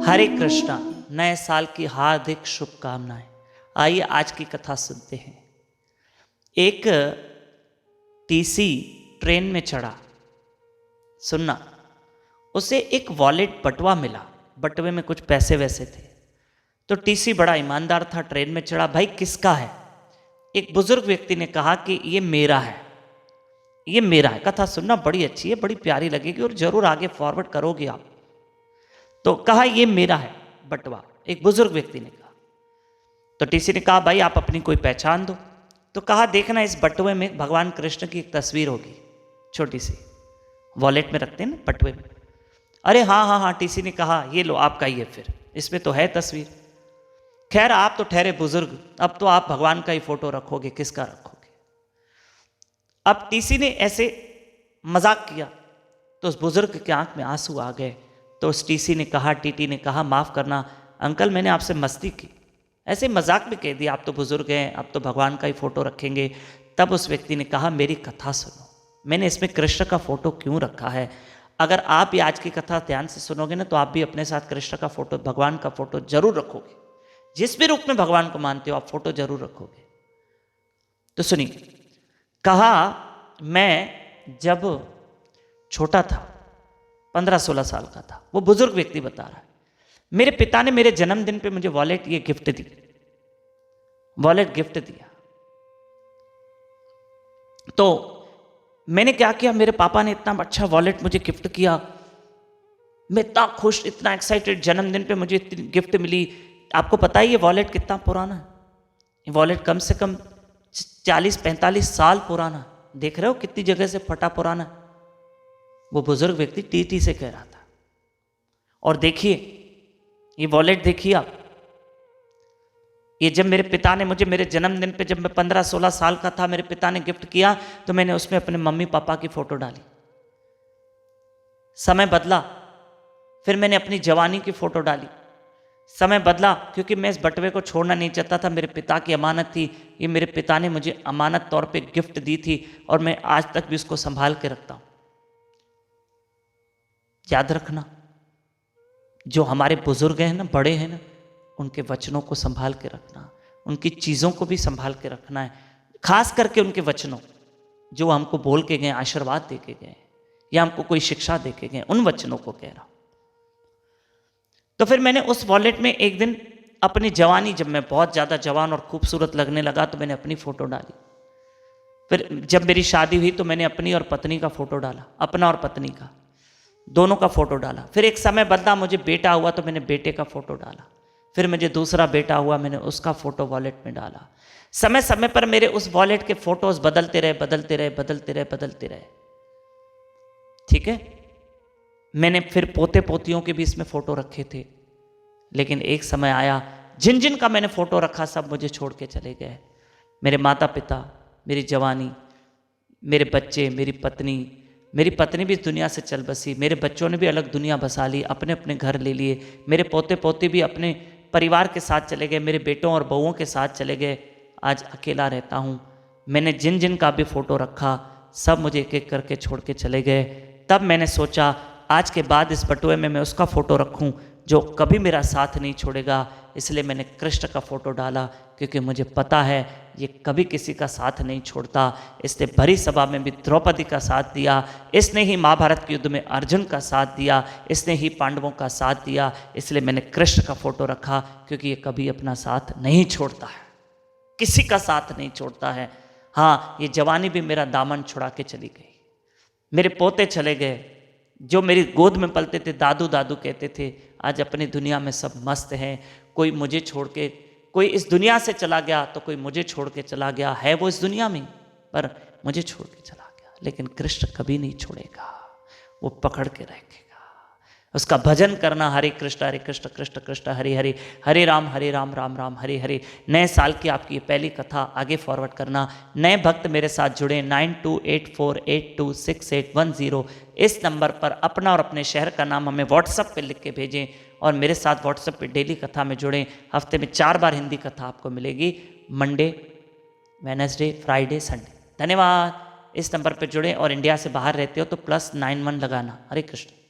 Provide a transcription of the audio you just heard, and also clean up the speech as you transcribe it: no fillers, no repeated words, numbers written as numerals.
हरे कृष्णा। नए साल की हार्दिक शुभकामनाएं। आइए आज की कथा सुनते हैं। एक टीसी ट्रेन में चढ़ा। सुनना, उसे एक वॉलेट बटुआ मिला। बटुए में कुछ पैसे वैसे थे। तो टीसी बड़ा ईमानदार था, ट्रेन में चढ़ा। भाई किसका है? एक बुजुर्ग व्यक्ति ने कहा कि ये मेरा है, ये मेरा है। कथा सुनना, बड़ी अच्छी है, बड़ी प्यारी लगेगी और जरूर आगे फॉरवर्ड करोगे आप। तो कहा ये मेरा है बटुआ, एक बुजुर्ग व्यक्ति ने कहा। तो टीसी ने कहा भाई आप अपनी कोई पहचान दो। तो कहा देखना, इस बटुए में भगवान कृष्ण की एक तस्वीर होगी, छोटी सी, वॉलेट में रखते हैं ना बटुए में। अरे हाँ हाँ हाँ, टीसी ने कहा ये लो आपका ही है, फिर इसमें तो है तस्वीर। खैर आप तो ठहरे बुजुर्ग, अब तो आप भगवान का ही फोटो रखोगे, किसका रखोगे? अब टीसी ने ऐसे मजाक किया तो उस बुजुर्ग के आंख में आंसू आ गए। तो उस टीसी ने कहा, टीटी ने कहा माफ करना अंकल, मैंने आपसे मस्ती की, ऐसे मजाक में कह दिया, आप तो बुजुर्ग हैं, अब तो भगवान का ही फोटो रखेंगे। तब उस व्यक्ति ने कहा मेरी कथा सुनो, मैंने इसमें कृष्ण का फोटो क्यों रखा है। अगर आप भी आज की कथा ध्यान से सुनोगे ना, तो आप भी अपने साथ कृष्ण का फोटो, भगवान का फोटो जरूर रखोगे। जिस भी रूप में भगवान को मानते हो आप फोटो जरूर रखोगे। तो सुनिए, कहा मैं जब छोटा था, 15-16 साल का था, वो बुजुर्ग व्यक्ति बता रहा है, मेरे पिता ने मेरे जन्मदिन पे मुझे वॉलेट ये गिफ्ट दी, वॉलेट गिफ्ट दिया। तो मैंने क्या किया, मेरे पापा ने इतना अच्छा वॉलेट मुझे गिफ्ट किया, मैं इतना खुश, इतना एक्साइटेड, जन्मदिन पे मुझे इतनी गिफ्ट मिली। आपको पता है ये वॉलेट कितना पुराना है? ये वॉलेट कम से कम 40-45 साल पुराना। देख रहे हो कितनी जगह से फटा पुराना। वो बुजुर्ग व्यक्ति टीटी से कह रहा था। और देखिए ये वॉलेट, देखिए आप, ये जब मेरे पिता ने मुझे, मेरे जन्मदिन पे जब मैं 15-16 साल का था, मेरे पिता ने गिफ्ट किया, तो मैंने उसमें अपने मम्मी पापा की फोटो डाली। समय बदला, फिर मैंने अपनी जवानी की फोटो डाली। समय बदला क्योंकि मैं इस बटुए को छोड़ना नहीं चाहता था, मेरे पिता की अमानत थी, ये मेरे पिता ने मुझे अमानत तौर पे गिफ्ट दी थी और मैं आज तक भी उसको संभाल के रखता हूं। याद रखना, जो हमारे बुजुर्ग हैं ना, बड़े हैं ना, उनके वचनों को संभाल के रखना, उनकी चीज़ों को भी संभाल के रखना है। खास करके उनके वचनों, जो हमको बोल के गए, आशीर्वाद दे के गए, या हमको कोई शिक्षा दे के गए, उन वचनों को कह रहा हूं। तो फिर मैंने उस वॉलेट में एक दिन अपनी जवानी, जब मैं बहुत ज़्यादा जवान और खूबसूरत लगने लगा, तो मैंने अपनी फ़ोटो डाली। फिर जब मेरी शादी हुई तो मैंने अपनी और पत्नी का फ़ोटो डाला, अपना और पत्नी का, दोनों का फ़ोटो डाला। फिर एक समय बदला, मुझे बेटा हुआ तो मैंने बेटे का फ़ोटो डाला। फिर मुझे दूसरा बेटा हुआ, मैंने उसका फ़ोटो वॉलेट में डाला। समय समय पर मेरे उस वॉलेट के फ़ोटोज़ बदलते रहे, बदलते रहे, बदलते रहे, बदलते रहे। ठीक है, मैंने फिर पोते पोतियों के भी इसमें फ़ोटो रखे थे। लेकिन एक समय आया, जिन जिन का मैंने फ़ोटो रखा सब मुझे छोड़ के चले गए। मेरे माता पिता, मेरी जवानी, मेरे बच्चे, मेरी पत्नी भी इस दुनिया से चल बसी, मेरे बच्चों ने भी अलग दुनिया बसा ली, अपने अपने घर ले लिए, मेरे पोते पोते भी अपने परिवार के साथ चले गए, मेरे बेटों और बहुओं के साथ चले गए। आज अकेला रहता हूँ। मैंने जिन जिन का भी फ़ोटो रखा सब मुझे एक एक करके छोड़ के चले गए। तब मैंने सोचा आज के बाद इस बटुए में मैं उसका फ़ोटो रखूं जो कभी मेरा साथ नहीं छोड़ेगा। इसलिए मैंने कृष्ण का फ़ोटो डाला, क्योंकि मुझे पता है ये कभी किसी का साथ नहीं छोड़ता। इसने भरी सभा में भी द्रौपदी का साथ दिया, इसने ही महाभारत के युद्ध में अर्जुन का साथ दिया, इसने ही पांडवों का साथ दिया। इसलिए मैंने कृष्ण का फ़ोटो रखा, क्योंकि ये कभी अपना साथ नहीं छोड़ता है, किसी का साथ नहीं छोड़ता है। हाँ, ये जवानी भी मेरा दामन छुड़ा के चली गई, मेरे पोते चले गए, जो मेरी गोद में पलते थे, दादू दादू कहते थे, आज अपनी दुनिया में सब मस्त हैं। कोई मुझे छोड़ के, कोई इस दुनिया से चला गया तो कोई मुझे छोड़ के चला गया है, वो इस दुनिया में, पर मुझे छोड़ के चला गया। लेकिन कृष्ण कभी नहीं छोड़ेगा, वो पकड़ के रखेगा। उसका भजन करना, हरे कृष्ण कृष्ण कृष्ण हरे हरे, हरे राम राम राम हरे हरे। नए साल की आपकी ये पहली कथा आगे फॉरवर्ड करना। नए भक्त मेरे साथ जुड़े 9284826810, इस नंबर पर अपना और अपने शहर का नाम हमें व्हाट्सएप पे लिख के भेजें और मेरे साथ व्हाट्सएप पे डेली कथा में जुड़ें। हफ्ते में 4 बार हिंदी कथा आपको मिलेगी, मंडे, वेडनेसडे, फ्राइडे, संडे। धन्यवाद। इस नंबर पर जुड़ें और इंडिया से बाहर रहते हो तो +91 लगाना। हरे कृष्ण।